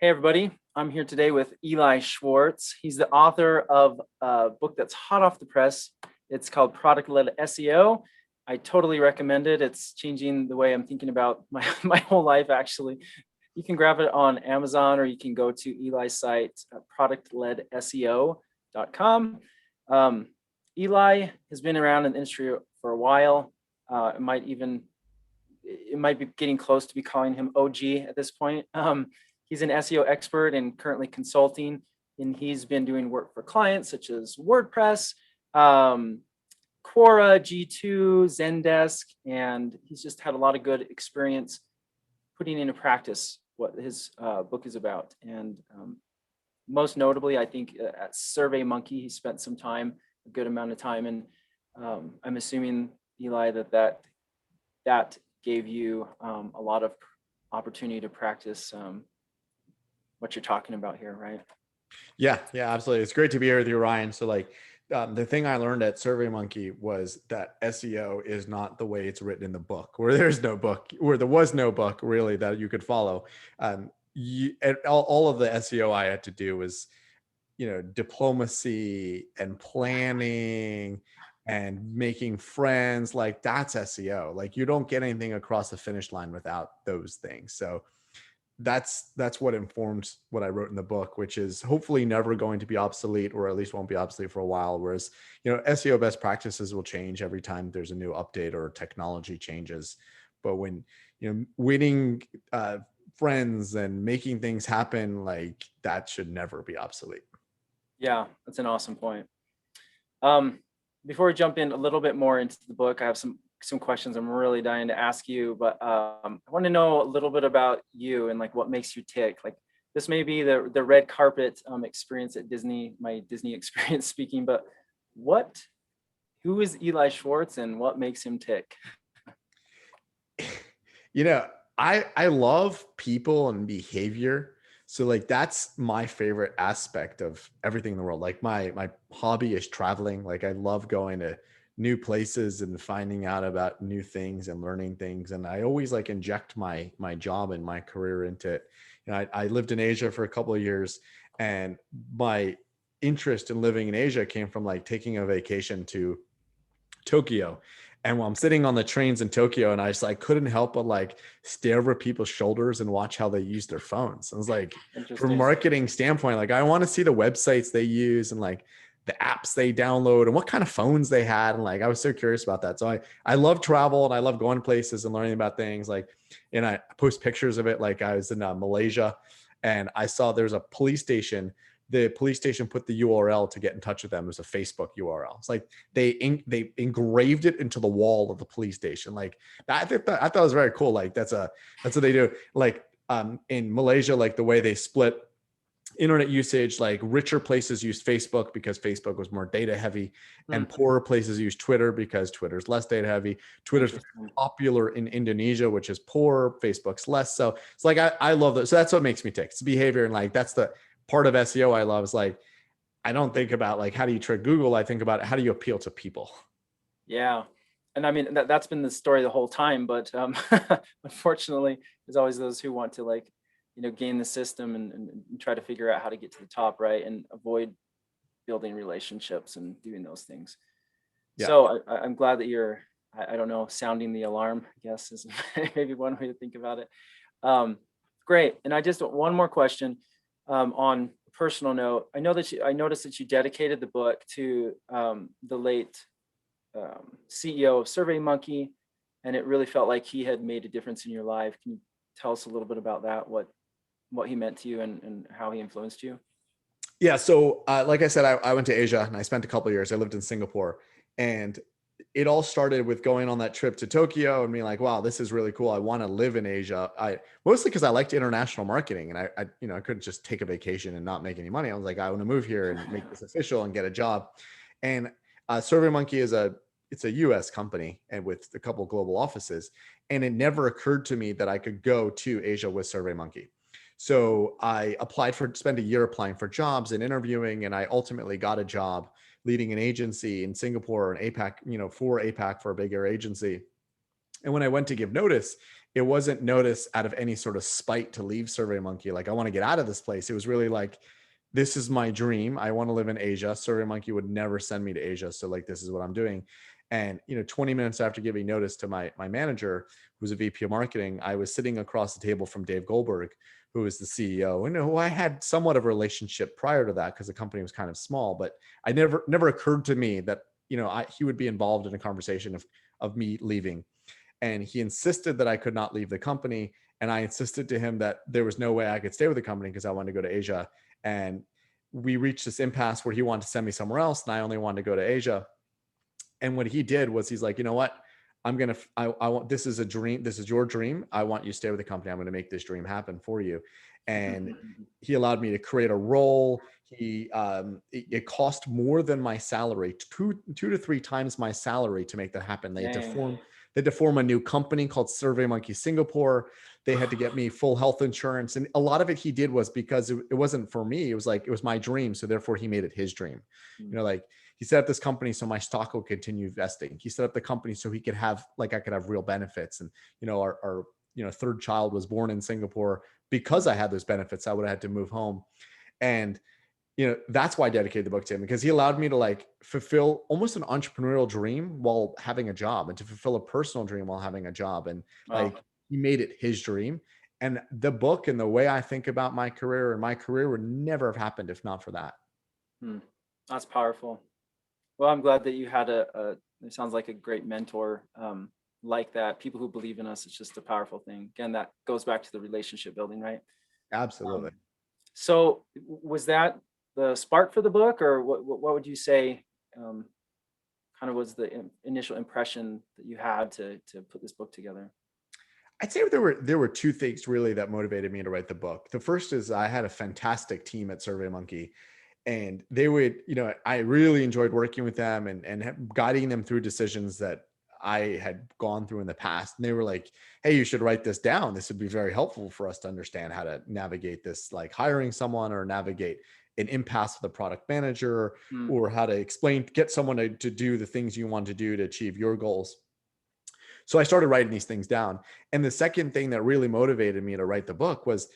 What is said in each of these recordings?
Hey, everybody. I'm here today with Eli Schwartz. He's the author of a book that's hot off the press. It's called Product-Led SEO. I totally recommend it. It's changing the way I'm thinking about my whole life, actually. You can grab it on Amazon or you can go to Eli's site, productledseo.com. Eli has been around in the industry for a while. It might be getting close to be calling him OG at this point. He's an SEO expert and currently consulting, and he's been doing work for clients such as WordPress, Quora, G2, Zendesk, and he's just had a lot of good experience putting into practice what his book is about. And most notably, I think at SurveyMonkey, he spent a good amount of time, and I'm assuming, Eli, that gave you a lot of opportunity to practice what you're talking about here, right? Yeah, absolutely. It's great to be here with you, Ryan. So the thing I learned at SurveyMonkey was that SEO is not the way it's written in the book, where there was no book really that you could follow. All of the SEO I had to do was, diplomacy and planning and making friends. Like that's SEO. Like you don't get anything across the finish line without those things. So that's what informed what I wrote in the book, which is hopefully never going to be obsolete, or at least won't be obsolete for a while. Whereas, SEO best practices will change every time there's a new update or technology changes. But when, winning friends and making things happen, like that should never be obsolete. Yeah, that's an awesome point. Before we jump in a little bit more into the book, I have some questions I'm really dying to ask you, but I want to know a little bit about you and like what makes you tick. Like this may be the red carpet experience at Disney, my Disney experience speaking, but who is Eli Schwartz and what makes him tick? I love people and behavior. So like that's my favorite aspect of everything in the world. Like my hobby is traveling. Like I love going to new places and finding out about new things and learning things. And I always like inject my job and my career into it. I lived in Asia for a couple of years, and my interest in living in Asia came from like taking a vacation to Tokyo. And while I'm sitting on the trains in Tokyo, and I just like couldn't help but like stare over people's shoulders and watch how they use their phones. I was like, from a marketing standpoint, like I want to see the websites they use and like the apps they download and what kind of phones they had. And like I was so curious about that. So I love travel and I love going places and learning about things. Like, and I post pictures of it. Like I was in Malaysia, and I saw there's a police station. The police station put the URL to get in touch with them. It was a Facebook URL. It's like they engraved it into the wall of the police station. Like I thought it was very cool. Like that's what they do. Like in Malaysia, like the way they split internet usage, like richer places use Facebook because Facebook was more data heavy, and poorer places use Twitter because Twitter's less data heavy. Twitter's popular in Indonesia, which is poor. Facebook's less. So it's like I love that. So that's what makes me tick. It's behavior, and like that's the part of SEO I love. Is like I don't think about like how do you trick Google. I think about how do you appeal to people. Yeah. And I mean, that's been the story the whole time, but unfortunately, there's always those who want to like, game the system and try to figure out how to get to the top, right? And avoid building relationships and doing those things. Yeah. So I'm glad that you're, I don't know, sounding the alarm, I guess is maybe one way to think about it. Great. And I just, one more question on a personal note. I noticed that you dedicated the book to the late CEO of SurveyMonkey, and it really felt like he had made a difference in your life. Can you tell us a little bit about that? What he meant to you and how he influenced you? Yeah. So like I said, I went to Asia and I spent a couple of years. I lived in Singapore, and it all started with going on that trip to Tokyo and being like, wow, this is really cool. I want to live in Asia. Mostly because I liked international marketing, and I couldn't just take a vacation and not make any money. I was like, I want to move here and make this official and get a job. And SurveyMonkey it's a US company and with a couple of global offices. And it never occurred to me that I could go to Asia with SurveyMonkey. So I spent a year applying for jobs and interviewing, and I ultimately got a job leading an agency in Singapore and APAC, for APAC, for a bigger agency. And when I went to give notice, it wasn't notice out of any sort of spite to leave SurveyMonkey. Like, I want to get out of this place. It was really like, this is my dream. I want to live in Asia. SurveyMonkey would never send me to Asia. So like, this is what I'm doing. And, 20 minutes after giving notice to my manager, who's a VP of marketing, I was sitting across the table from Dave Goldberg, who was the CEO, and who I had somewhat of a relationship prior to that because the company was kind of small, but I never occurred to me that, he would be involved in a conversation of me leaving. And he insisted that I could not leave the company. And I insisted to him that there was no way I could stay with the company because I wanted to go to Asia. And we reached this impasse where he wanted to send me somewhere else and I only wanted to go to Asia. And what he did was he's like, you know what? I want, this is a dream. This is your dream. I want you to stay with the company. I'm going to make this dream happen for you. And he allowed me to create a role. It cost more than my salary, two to three times my salary to make that happen. They had to form a new company called SurveyMonkey Singapore. They had to get me full health insurance. And a lot of it he did was because it wasn't for me. It was like, it was my dream. So therefore he made it his dream. Like, he set up this company so my stock will continue vesting. He set up the company so he could have, like, I could have real benefits. And, our third child was born in Singapore because I had those benefits. I would have had to move home. And, that's why I dedicated the book to him, because he allowed me to like fulfill almost an entrepreneurial dream while having a job, and to fulfill a personal dream while having a job. And like, he made it his dream. And the book and the way I think about my career would never have happened if not for that. That's powerful. Well, I'm glad that you had it sounds like a great mentor like that. People who believe in us, it's just a powerful thing. Again, that goes back to the relationship building, right? Absolutely. So was that the spark for the book, or what would you say kind of was the initial impression that you had to put this book together? I'd say there were two things really that motivated me to write the book. The first is I had a fantastic team at SurveyMonkey, and they would, I really enjoyed working with them and guiding them through decisions that I had gone through in the past. And they were like, hey, you should write this down. This would be very helpful for us to understand how to navigate this, like hiring someone or navigate an impasse with a product manager, or how to get someone to do the things you want to do to achieve your goals. So I started writing these things down. And the second thing that really motivated me to write the book was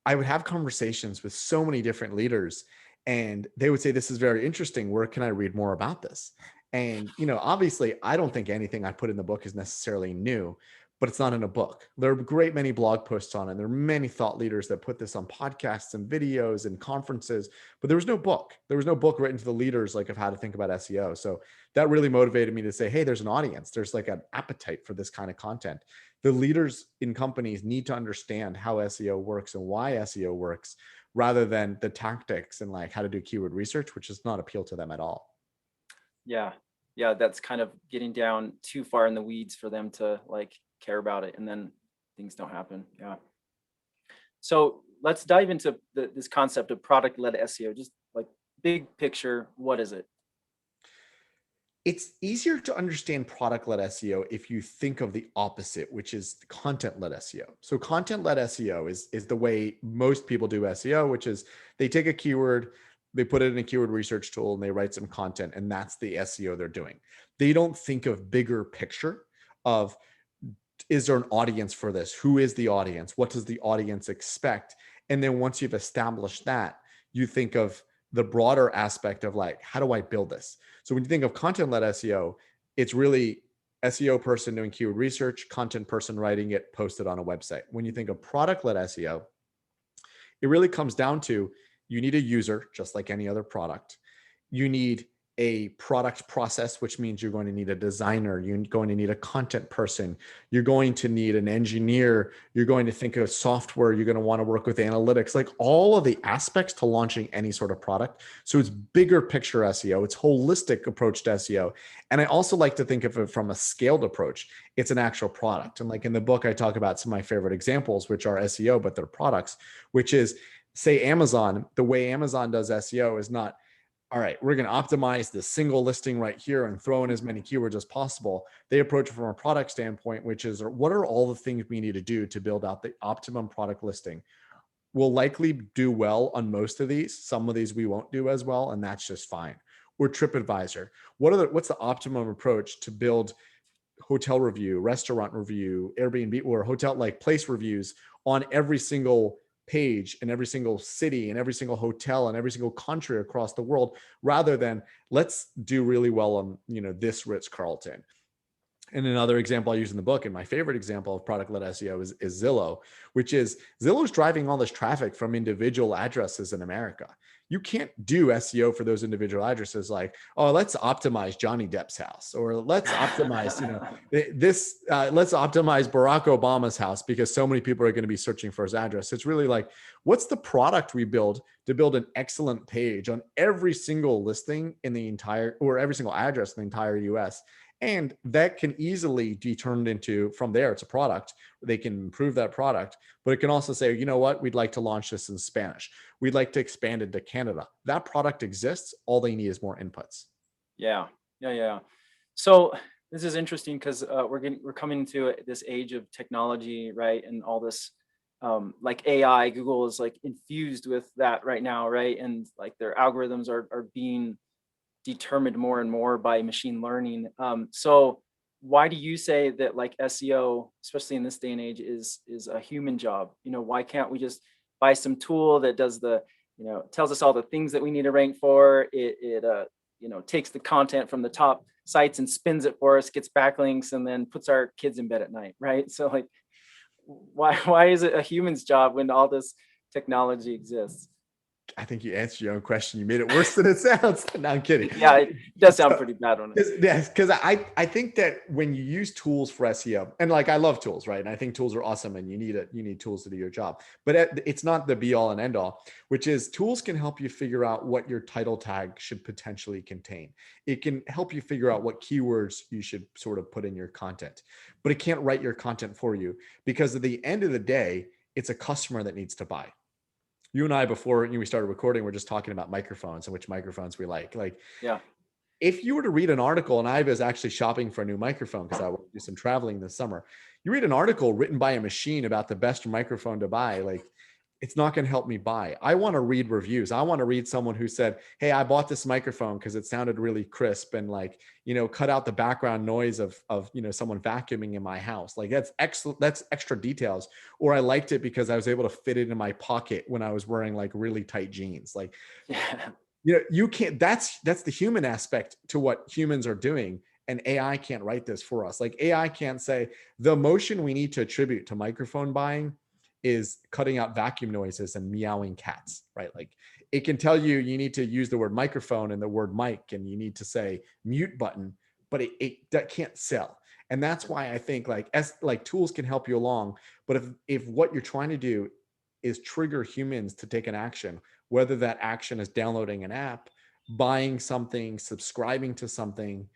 I would have conversations with so many different leaders, and they would say, this is very interesting. Where can I read more about this? And, obviously I don't think anything I put in the book is necessarily new, but it's not in a book. There are a great many blog posts on it. There are many thought leaders that put this on podcasts and videos and conferences, but there was no book. There was no book written to the leaders, like, of how to think about SEO. So that really motivated me to say, hey, there's an audience. There's like an appetite for this kind of content. The leaders in companies need to understand how SEO works and why SEO works, rather than the tactics and like how to do keyword research, which does not appeal to them at all. Yeah, that's kind of getting down too far in the weeds for them to like care about it, and then things don't happen. Yeah. So let's dive into this concept of product-led SEO. Just like big picture, what is it? It's easier to understand product-led SEO if you think of the opposite, which is content-led SEO. So content-led SEO is the way most people do SEO, which is they take a keyword, they put it in a keyword research tool, and they write some content, and that's the SEO they're doing. They don't think of bigger picture of, is there an audience for this? Who is the audience? What does the audience expect? And then once you've established that, you think of the broader aspect of like, how do I build this? So when you think of content-led SEO, it's really SEO person doing keyword research, content person writing it, posted on a website. When you think of product-led SEO, it really comes down to, you need a user, just like any other product. You need a product process, which means you're going to need a designer. You're going to need a content person. You're going to need an engineer. You're going to think of software. You're going to want to work with analytics, like all of the aspects to launching any sort of product. So it's bigger picture SEO. It's holistic approach to SEO. And I also like to think of it from a scaled approach. It's an actual product. And like in the book, I talk about some of my favorite examples, which are SEO, but they're products, which is, say, Amazon. The way Amazon does SEO is not, all right, we're going to optimize this single listing right here and throw in as many keywords as possible. They approach it from a product standpoint, which is, what are all the things we need to do to build out the optimum product listing? We'll likely do well on most of these. Some of these we won't do as well, and that's just fine. Or TripAdvisor. What's the optimum approach to build hotel review, restaurant review, Airbnb or hotel like place reviews on every single page in every single city and every single hotel and every single country across the world, rather than let's do really well on, this Ritz-Carlton. And another example I use in the book, and my favorite example of product-led SEO is Zillow, which is Zillow's driving all this traffic from individual addresses in America. You can't do SEO for those individual addresses like, oh, let's optimize Johnny Depp's house, or let's optimize, let's optimize Barack Obama's house because so many people are going to be searching for his address. It's really like, what's the product we build to build an excellent page on every single listing in the entire, or every single address in the entire US? And that can easily be turned into, from there, it's a product. They can improve that product, but it can also say, you know what, we'd like to launch this in Spanish. We'd like to expand it to Canada. That product exists. All they need is more inputs. Yeah. So this is interesting because we're coming into this age of technology, right? And all this like AI, Google is like infused with that right now, right? And like their algorithms are being determined more and more by machine learning. So why do you say that like SEO, especially in this day and age, is a human job? Why can't we just buy some tool that does tells us all the things that we need to rank for? It takes the content from the top sites and spins it for us, gets backlinks, and then puts our kids in bed at night, right? So like, why is it a human's job when all this technology exists? I think you answered your own question. You made it worse than it sounds. No, I'm kidding. Yeah, it does sound pretty bad on it. Yes, because I think that when you use tools for SEO, and like I love tools, right? And I think tools are awesome, and you need tools to do your job. But it's not the be all and end all, which is tools can help you figure out what your title tag should potentially contain. It can help you figure out what keywords you should sort of put in your content, but it can't write your content for you, because at the end of the day, it's a customer that needs to buy. You and I, before we started recording, we're just talking about microphones and which microphones we like. Like, yeah, if you were to read an article, and I was actually shopping for a new microphone because I will do some traveling this summer. You read an article written by a machine about the best microphone to buy, like, it's not going to help me buy. I want to read reviews. I want to read someone who said, hey, I bought this microphone because it sounded really crisp and like, cut out the background noise of someone vacuuming in my house. Like that's excellent. That's extra details. Or I liked it because I was able to fit it in my pocket when I was wearing like really tight jeans. Like, you can't, that's the human aspect to what humans are doing. And AI can't write this for us. Like AI can't say the emotion we need to attribute to microphone buying is cutting out vacuum noises and meowing cats, right? Like it can tell you need to use the word microphone and the word mic, and you need to say mute button, but that can't sell. And that's why I think like tools can help you along. But if what you're trying to do is trigger humans to take an action, whether that action is downloading an app, buying something, subscribing to something,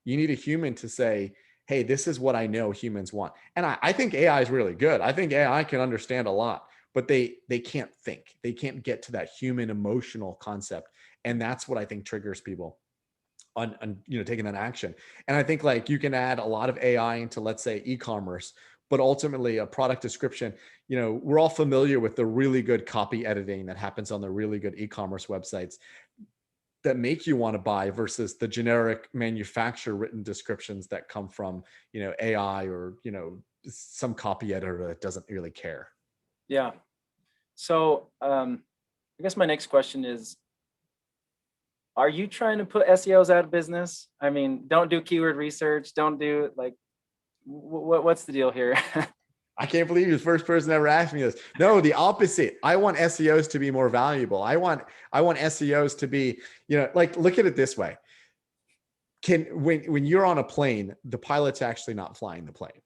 you need a human to say, hey, this is what I know humans want. And I think AI is really good. I think AI can understand a lot, but they can't think. They can't get to that human emotional concept. And that's what I think triggers people on taking that action. And I think like you can add a lot of AI into, let's say, e-commerce, but ultimately a product description. We're all familiar with the really good copy editing that happens on the really good e-commerce websites that make you want to buy versus the generic manufacturer written descriptions that come from, AI or, some copy editor that doesn't really care. Yeah. So I guess my next question is, are you trying to put SEOs out of business? I mean, don't do keyword research. Don't do like, what's the deal here? I can't believe you're the first person to ever asked me this. No, the opposite. I want SEOs to be more valuable. I want SEOs to be, like, look at it this way. When you're on a plane, the pilot's actually not flying the plane.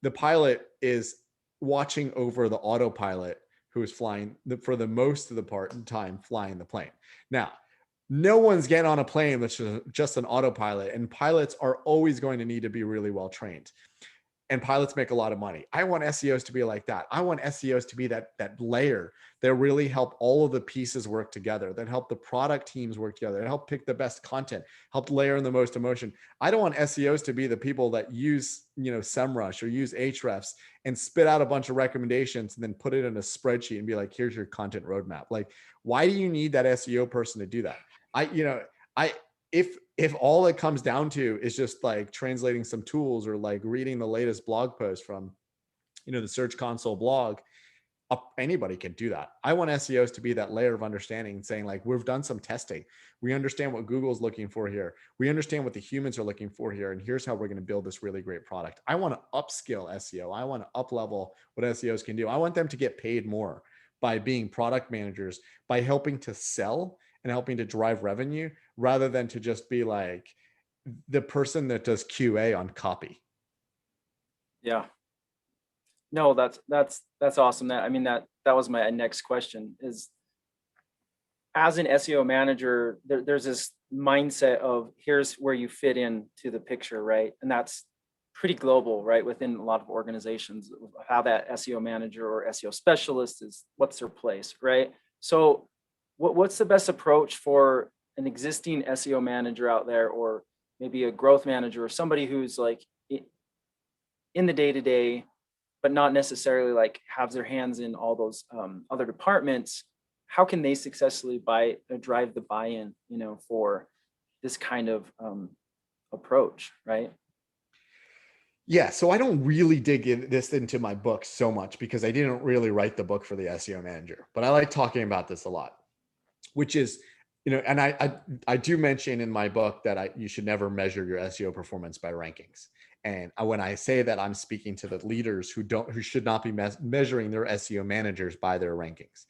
The pilot is watching over the autopilot who is flying for the most of the time flying the plane. Now, no one's getting on a plane that's just an autopilot, and pilots are always going to need to be really well trained. And pilots make a lot of money. I want SEOs to be like that. I want SEOs to be that layer that really help all of the pieces work together, that help the product teams work together, that help pick the best content, help layer in the most emotion. I don't want SEOs to be the people that use, SEMrush or use Ahrefs and spit out a bunch of recommendations and then put it in a spreadsheet and be like, here's your content roadmap. Like, why do you need that SEO person to do that? if all it comes down to is just like translating some tools or like reading the latest blog post from, the Search Console blog, anybody can do that. I want SEOs to be that layer of understanding and saying like, we've done some testing. We understand what Google's looking for here. We understand what the humans are looking for here. And here's how we're going to build this really great product. I want to upskill SEO. I want to up level what SEOs can do. I want them to get paid more by being product managers, by helping to sell and helping to drive revenue, rather than to just be like the person that does QA on copy. Yeah. No, that's awesome. That was my next question is, as an SEO manager, there's this mindset of here's where you fit in to the picture, right? And that's pretty global, right? Within a lot of organizations, how that SEO manager or SEO specialist is, what's their place, right? So what's the best approach for an existing SEO manager out there, or maybe a growth manager, or somebody who's like in the day-to-day, but not necessarily like have their hands in all those other departments? How can they successfully drive the buy-in, for this kind of approach, right? Yeah, so I don't really dig this into my book so much because I didn't really write the book for the SEO manager, but I like talking about this a lot, which is, and I do mention in my book that you should never measure your SEO performance by rankings. And when I say that, I'm speaking to the leaders who should not be measuring their SEO managers by their rankings.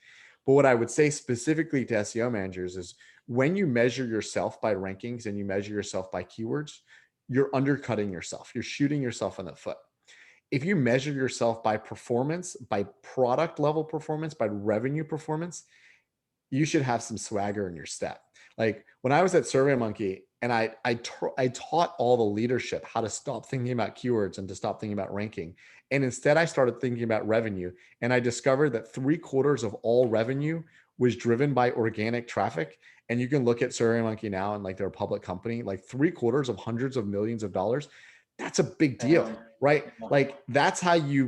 But what I would say specifically to SEO managers is, when you measure yourself by rankings and you measure yourself by keywords, you're undercutting yourself. You're shooting yourself in the foot. If you measure yourself by performance, by product level performance, by revenue performance, you should have some swagger in your step. Like when I was at SurveyMonkey, and I taught all the leadership how to stop thinking about keywords and to stop thinking about ranking. And instead I started thinking about revenue. And I discovered that 3/4 of all revenue was driven by organic traffic. And you can look at SurveyMonkey now, and like they're a public company, like 3/4 of hundreds of millions of dollars. That's a big deal, right? Like that's how you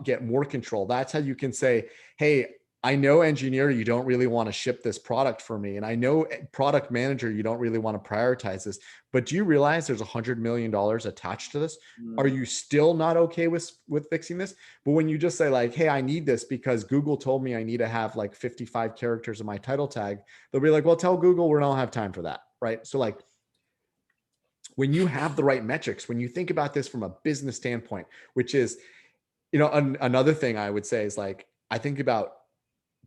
get more control. That's how you can say, hey, I know engineer, you don't really want to ship this product for me. And I know product manager, you don't really want to prioritize this, but do you realize there's $100 million attached to this? Are you still not okay with fixing this? But when you just say like, hey, I need this because Google told me I need to have like 55 characters in my title tag, they'll be like, well, tell Google we don't have time for that, right? So like, when you have the right metrics, when you think about this from a business standpoint, which is, another thing I would say is like, I think about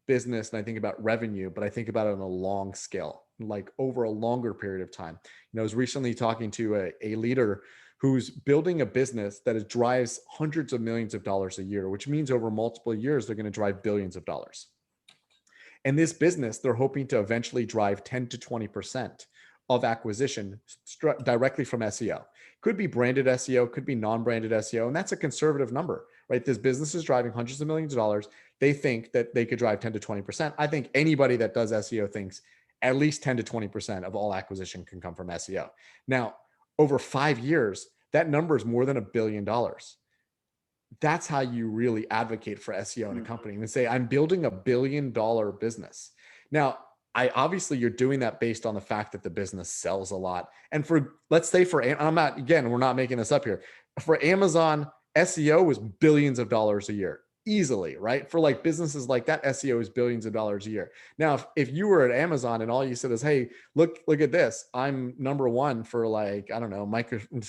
business and I think about revenue, but I think about it on a long scale, like over a longer period of time. I was recently talking to a leader who's building a business that drives hundreds of millions of dollars a year, which means over multiple years, they're going to drive billions of dollars. And this business, they're hoping to eventually drive 10 to 20% of acquisition directly from SEO. Could be branded SEO, could be non-branded SEO, and that's a conservative number, right? This business is driving hundreds of millions of dollars. They think that they could drive 10 to 20%. I think anybody that does SEO thinks at least 10 to 20% of all acquisition can come from SEO. Now, over 5 years, that number is more than $1 billion. That's how you really advocate for SEO in a company, and say, I'm building $1 billion business. Now, obviously you're doing that based on the fact that the business sells a lot. And let's say we're not making this up here. For Amazon, SEO was billions of dollars a year, easily, right? For like businesses like that, SEO is billions of dollars a year. Now, if you were at Amazon and all you said is, hey, look at this, I'm number one for like, I don't know,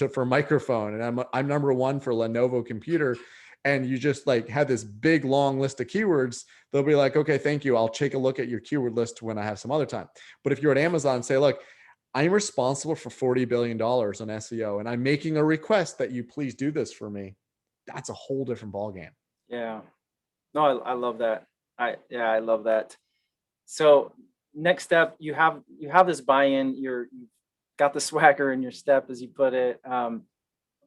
for microphone, and I'm number one for Lenovo computer, and you just like had this big long list of keywords, they'll be like, okay, thank you, I'll take a look at your keyword list when I have some other time. But if you're at Amazon and say, look, I'm responsible for $40 billion on SEO, and I'm making a request that you please do this for me, that's a whole different ballgame. Yeah. No, I love that. I love that. So next step, you have this buy-in, you've got the swagger in your step, as you put it.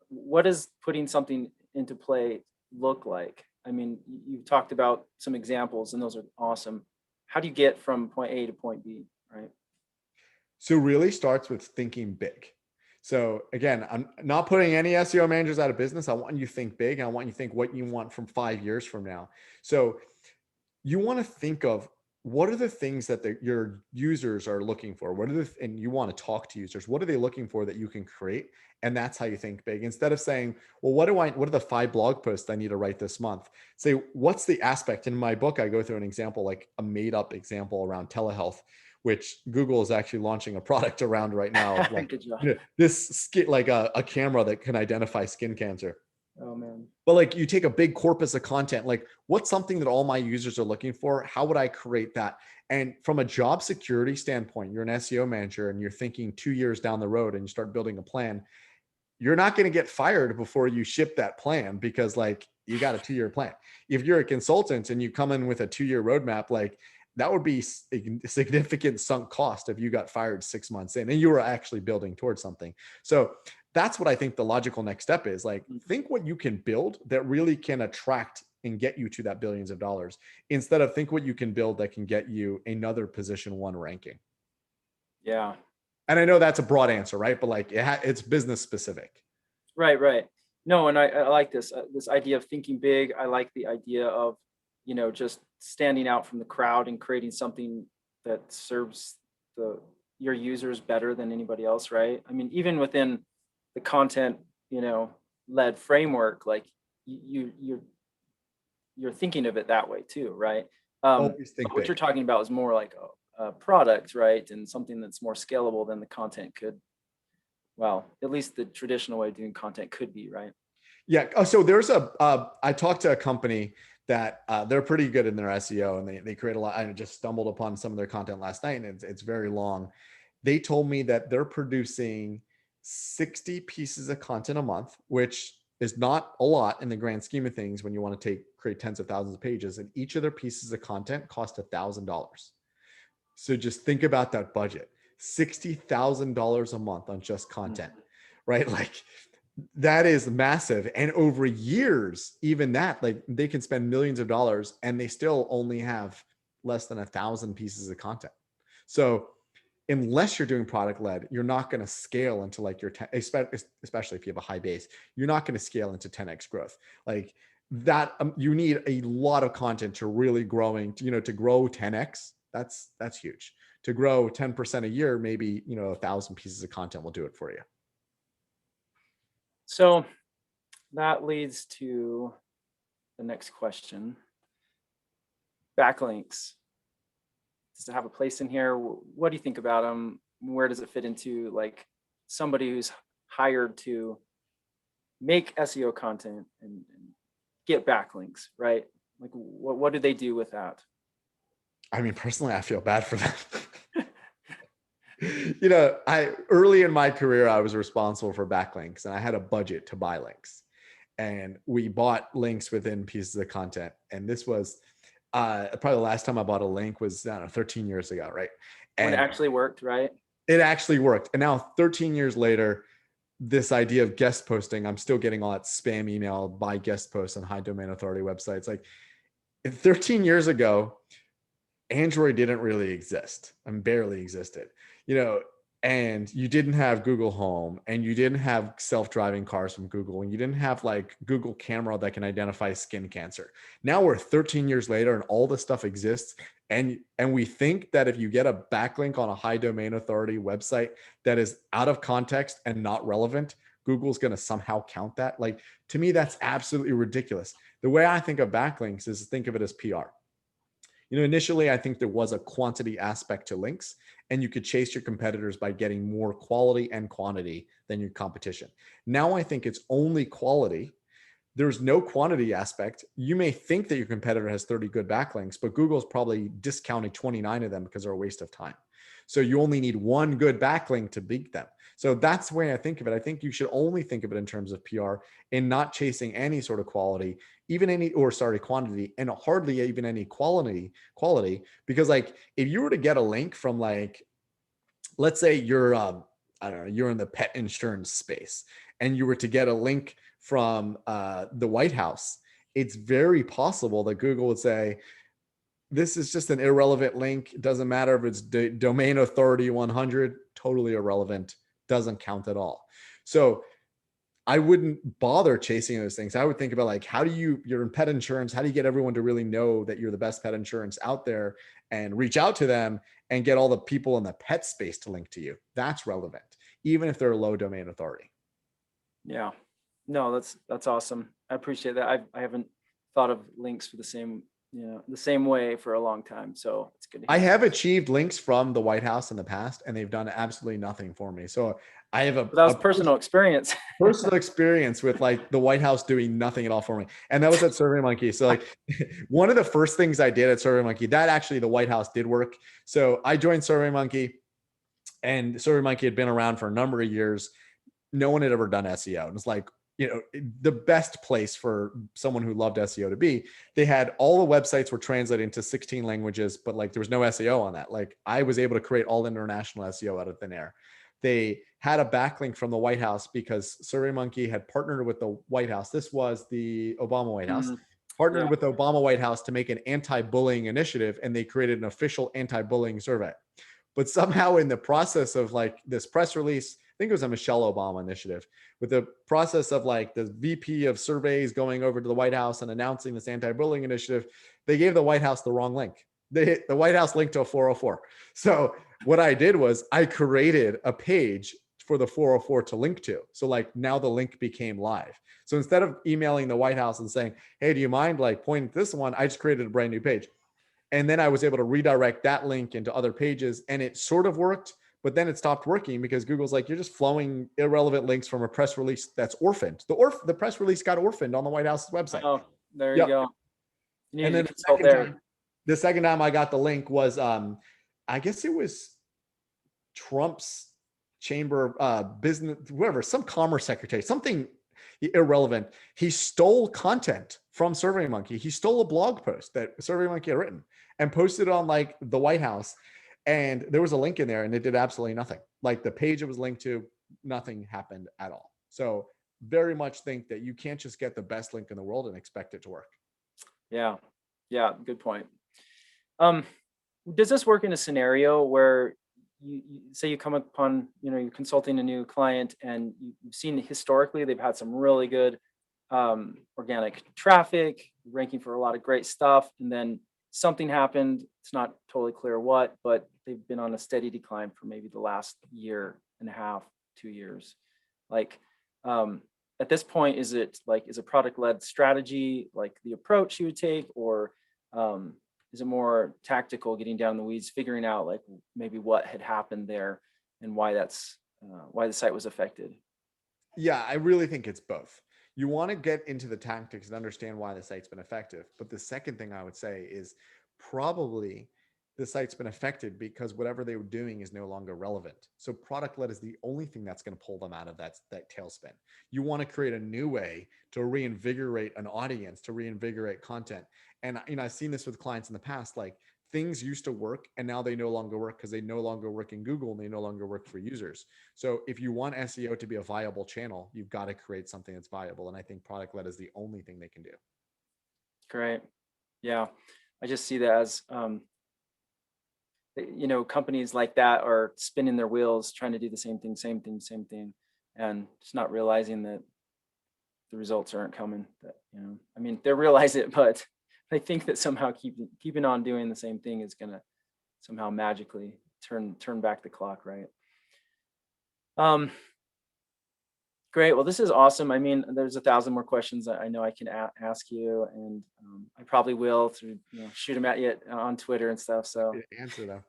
What does putting something into play look like? I mean, you've talked about some examples and those are awesome. How do you get from point A to point B, right? So really starts with thinking big. So again, I'm not putting any SEO managers out of business. I want you to think big. I want you to think what you want from 5 years from now. So you want to think of what are the things that your users are looking for? What are and you want to talk to users, what are they looking for that you can create? And that's how you think big. Instead of saying, well, what are the 5 blog posts I need to write this month? Say, what's the aspect? In my book, I go through an example, like a made up example around telehealth, which Google is actually launching a product around right now of like, Good job. this skin, like a camera that can identify skin cancer. Oh man. But like, you take a big corpus of content, like what's something that all my users are looking for? How would I create that? And from a job security standpoint, you're an SEO manager and you're thinking 2 years down the road and you start building a plan. You're not going to get fired before you ship that plan, because like you got a 2-year plan. If you're a consultant and you come in with a 2-year roadmap, like that would be a significant sunk cost if you got fired 6 months in and you were actually building towards something. So that's what I think the logical next step is. Like, think what you can build that really can attract and get you to that billions of dollars, instead of think what you can build that can get you another position 1 ranking. Yeah. And I know that's a broad answer, right? But like it's business specific. Right. No, and I like this idea of thinking big. I like the idea of, just standing out from the crowd and creating something that serves your users better than anybody else, right? I mean, even within the content, led framework, like you're thinking of it that way too, right? Always think What big. you're talking about is more like a product, right? And something that's more scalable than the content could. Well, at least the traditional way of doing content could be, right? Yeah. Oh, so there's I talked to a company that they're pretty good in their SEO, and they create a lot. I just stumbled upon some of their content last night, and it's very long. They told me that they're producing 60 pieces of content a month, which is not a lot in the grand scheme of things when you want to create tens of thousands of pages, and each of their pieces of content cost $1,000. So just think about that budget. $60,000 a month on just content, right? Like that is massive. And over years, even that, like they can spend millions of dollars and they still only have less than 1,000 pieces of content. So unless you're doing product led, you're not going to scale into like your, especially if you have a high base, you're not going to scale into 10x growth. Like that, you need a lot of content to really to grow 10x. That's huge. To grow 10% a year, maybe, 1,000 pieces of content will do it for you. So that leads to the next question. Backlinks. Does it have a place in here? What do you think about them? Where does it fit into like somebody who's hired to make SEO content and get backlinks, right? Like what do they do with that? I mean, personally, I feel bad for them. Early in my career, I was responsible for backlinks and I had a budget to buy links, and we bought links within pieces of content. And this was probably the last time I bought a link was, I don't know, 13 years ago. Right. And when it actually worked, right? It actually worked. And now 13 years later, this idea of guest posting, I'm still getting all that spam email by guest posts on high domain authority websites. Like 13 years ago, Android didn't really exist and barely existed, and you didn't have Google Home, and you didn't have self-driving cars from Google, and you didn't have like Google camera that can identify skin cancer. Now we're 13 years later and all this stuff exists. And we think that if you get a backlink on a high domain authority website that is out of context and not relevant, Google's going to somehow count that. Like, to me, that's absolutely ridiculous. The way I think of backlinks is think of it as PR. Initially, I think there was a quantity aspect to links, and you could chase your competitors by getting more quality and quantity than your competition. Now I think it's only quality. There's no quantity aspect. You may think that your competitor has 30 good backlinks, but Google's probably discounting 29 of them because they're a waste of time. So you only need one good backlink to beat them. So that's the way I think of it. I think you should only think of it in terms of PR and not chasing any sort of quantity, and hardly even any quality, because like if you were to get a link from like, let's say you're, I don't know, you're in the pet insurance space and you were to get a link from the White House, it's very possible that Google would say, this is just an irrelevant link. It doesn't matter if it's domain authority 100, totally irrelevant, doesn't count at all. So I wouldn't bother chasing those things. I would think about like, how do you're in pet insurance, how do you get everyone to really know that you're the best pet insurance out there and reach out to them and get all the people in the pet space to link to you? That's relevant, even if they're a low domain authority. Yeah. No, that's awesome. I appreciate that. I haven't thought of links for the same, the same way for a long time. So it's good to I hear. have achieved links from the White House in the past, and they've done absolutely nothing for me. So I have But that was a personal experience. personal experience with like the White House doing nothing at all for me. And that was at SurveyMonkey. So like one of the first things I did at SurveyMonkey, that actually the White House did work. So I joined SurveyMonkey, and SurveyMonkey had been around for a number of years. No one had ever done SEO. And it's like, the best place for someone who loved SEO to be. They had all the websites were translated into 16 languages, but like there was no SEO on that. Like I was able to create all international SEO out of thin air. They had a backlink from the White House because SurveyMonkey had partnered with the White House. This was the Obama White House. Mm, Partnered yeah. with the Obama White House to make an anti-bullying initiative, and they created an official anti-bullying survey. But somehow in the process of like this press release, I think it was a Michelle Obama initiative, with the process of like the VP of surveys going over to the White House and announcing this anti-bullying initiative, they gave the White House the wrong link. The White House linked to a 404. So what I did was I created a page for the 404 to link to. So like now the link became live. So instead of emailing the White House and saying, hey, do you mind like pointing to this one? I just created a brand new page. And then I was able to redirect that link into other pages, and it sort of worked, but then it stopped working because Google's like, you're just flowing irrelevant links from a press release that's orphaned. The press release got orphaned on the White House's website. Oh, there you Yep. go. You And need then to consult there. the second time I got the link was, I guess it was Trump's chamber business, whatever, some commerce secretary, something irrelevant. He stole content from SurveyMonkey. He stole a blog post that SurveyMonkey had written and posted it on like the White House. And there was a link in there and it did absolutely nothing. Like the page it was linked to, nothing happened at all. So very much think that you can't just get the best link in the world and expect it to work. Yeah. Yeah. Good point. Um, does this work in a scenario where you say you come upon, you're consulting a new client and you've seen historically they've had some really good organic traffic, ranking for a lot of great stuff, and then something happened. It's not totally clear what, but they've been on a steady decline for maybe the last year and a half, 2 years. Like, at this point, is it a product-led strategy, like the approach you would take, or is it more tactical, getting down in the weeds, figuring out like maybe what had happened there and why why the site was affected? Yeah, I really think it's both. You want to get into the tactics and understand why the site's been effective. But the second thing I would say is probably the site's been affected because whatever they were doing is no longer relevant. So product led is the only thing that's going to pull them out of that tailspin. You want to create a new way to reinvigorate an audience, to reinvigorate content. And I've seen this with clients in the past, like things used to work and now they no longer work because they no longer work in Google and they no longer work for users. So if you want SEO to be a viable channel, you've got to create something that's viable. And I think product led is the only thing they can do. Great. Yeah. I just see that as, companies like that are spinning their wheels, trying to do the same thing, and just not realizing that the results aren't coming. That, I mean, they realize it, but I think that somehow keeping on doing the same thing is going to somehow magically turn back the clock, right? Great. Well, this is awesome. I mean, there's 1,000 more questions I know I can ask you, and I probably will through shoot them at you on Twitter and stuff. So Answer though.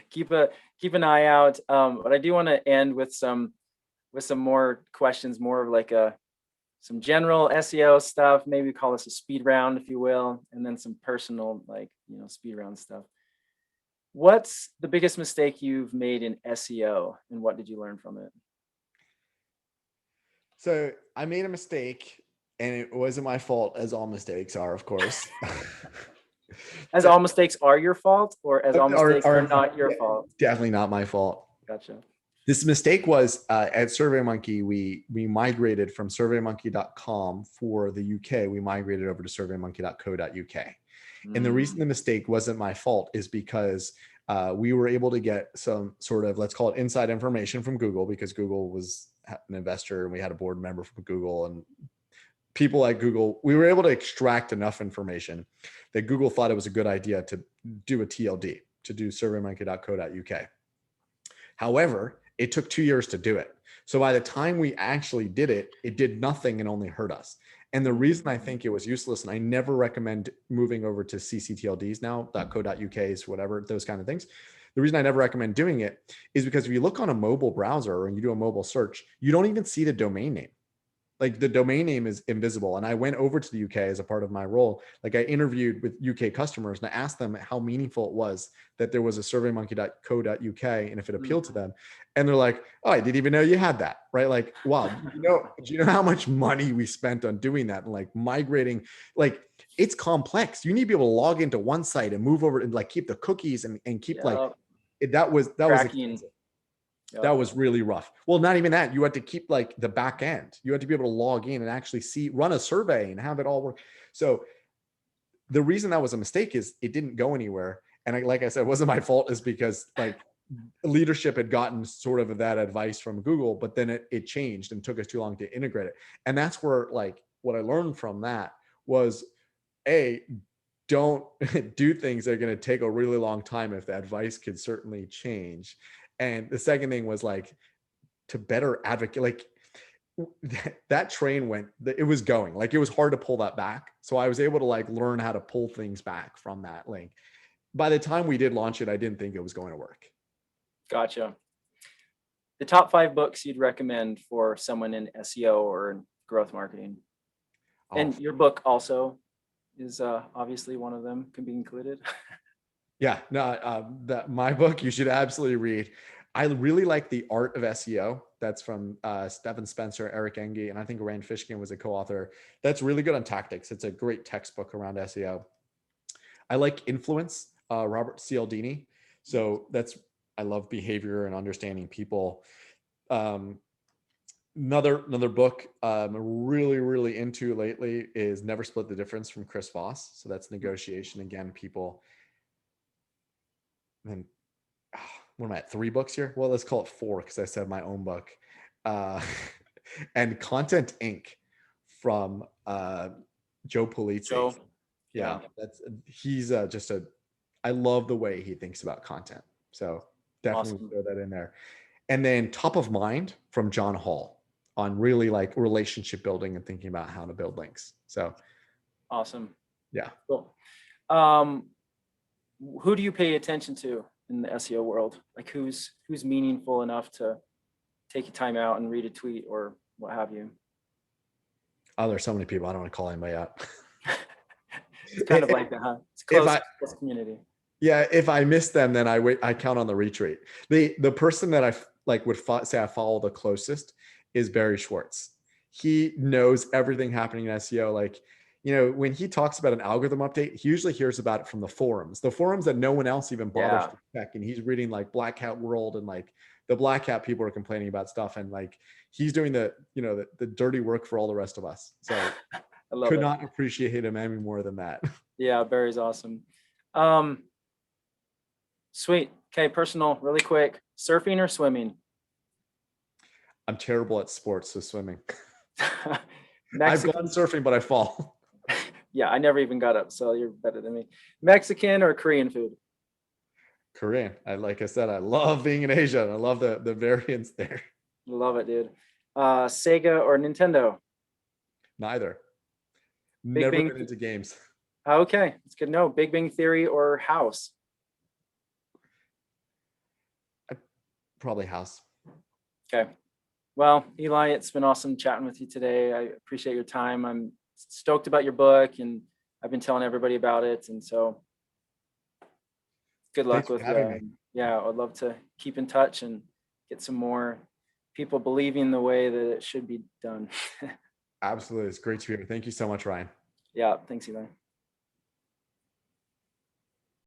keep an eye out. But I do want to end with some more questions, more of like some general SEO stuff. Maybe call this a speed round, if you will, and then some personal speed round stuff. What's the biggest mistake you've made in SEO, and what did you learn from it? So I made a mistake, and it wasn't my fault, as all mistakes are, of course. As all mistakes are your fault, or as all mistakes are not your yeah, fault? Definitely not my fault. Gotcha. This mistake was at SurveyMonkey, we migrated from surveymonkey.com for the UK. We migrated over to surveymonkey.co.uk. And the reason the mistake wasn't my fault is because we were able to get some sort of, let's call it inside information from Google, because Google was an investor and we had a board member from Google and people at Google, we were able to extract enough information that Google thought it was a good idea to do a TLD, to do surveymonkey.co.uk. However, it took 2 years to do it. So by the time we actually did it, it did nothing and only hurt us. And the reason I think it was useless, and I never recommend moving over to ccTLDs now, .co.uk's, whatever, those kind of things. The reason I never recommend doing it is because if you look on a mobile browser and you do a mobile search, you don't even see the domain name. Like the domain name is invisible. And I went over to the UK as a part of my role. Like I interviewed with UK customers and I asked them how meaningful it was that there was a surveymonkey.co.uk and if it appealed to them. And they're like, oh, I didn't even know you had that. Right. Like, wow, do you know how much money we spent on doing that and like migrating? Like it's complex. You need to be able to log into one site and move over and like keep the cookies and keep like that was expensive. That was really rough. Well, not even that. You had to keep like the back end. You had to be able to log in and actually run a survey and have it all work. So the reason that was a mistake is it didn't go anywhere. And like I said, it wasn't my fault, is because like leadership had gotten sort of that advice from Google, but then it changed and took us too long to integrate it. And that's where like what I learned from that was don't do things that are going to take a really long time if the advice could certainly change. And the second thing was like to better advocate, like that train it was going, like it was hard to pull that back. So I was able to like learn how to pull things back from that link. By the time we did launch it, I didn't think it was going to work. Gotcha. The top 5 books you'd recommend for someone in SEO or in growth marketing. And your book also is obviously one of them, can be included. Yeah, no, my book you should absolutely read. I really like The Art of SEO. That's from Stephen Spencer, Eric Enge, and I think Rand Fishkin was a co-author. That's really good on tactics. It's a great textbook around SEO. I like Influence, Robert Cialdini. So I love behavior and understanding people. Another book I'm really into lately is Never Split the Difference from Chris Voss. So that's negotiation. Again, people. And what am I at, 3 books here? Well, let's call it 4 because I said my own book. And Content Inc. from Joe Polizzi. Joe. Yeah, he's I love the way he thinks about content. So definitely throw that in there. And then Top of Mind from John Hall on really like relationship building and thinking about how to build links. So awesome. Yeah. Cool. Who do you pay attention to in the SEO world? Like who's meaningful enough to take your time out and read a tweet or what have you? Oh, there's so many people. I don't want to call anybody out. It's kind of like that, huh? It's close community. Yeah, if I miss them, then I count on the retweet. The person that I like would say I follow the closest is Eli Schwartz. He knows everything happening in SEO. Like, when he talks about an algorithm update, he usually hears about it from the forums that no one else even bothers to check. And he's reading like Black Hat World and like the Black Hat people are complaining about stuff. And like, he's doing the dirty work for all the rest of us. So I could not appreciate him any more than that. Yeah, Barry's awesome. Sweet. Okay, personal, really quick. Surfing or swimming? I'm terrible at sports, so swimming. I've gone surfing, but I fall. Yeah, I never even got up, so you're better than me. Mexican or Korean food? Korean. Like I said, I love being in Asia. And I love the variance there. Love it, dude. Sega or Nintendo? Neither. Never been into games. Okay, it's good to know. Big Bang Theory or House? Probably House. Okay. Well, Eli, it's been awesome chatting with you today. I appreciate your time. I'm stoked about your book, and I've been telling everybody about it. And so, good luck with having me. Yeah, I'd love to keep in touch and get some more people believing the way that it should be done. Absolutely. It's great to be here. Thank you so much, Ryan. Yeah, thanks, Eli.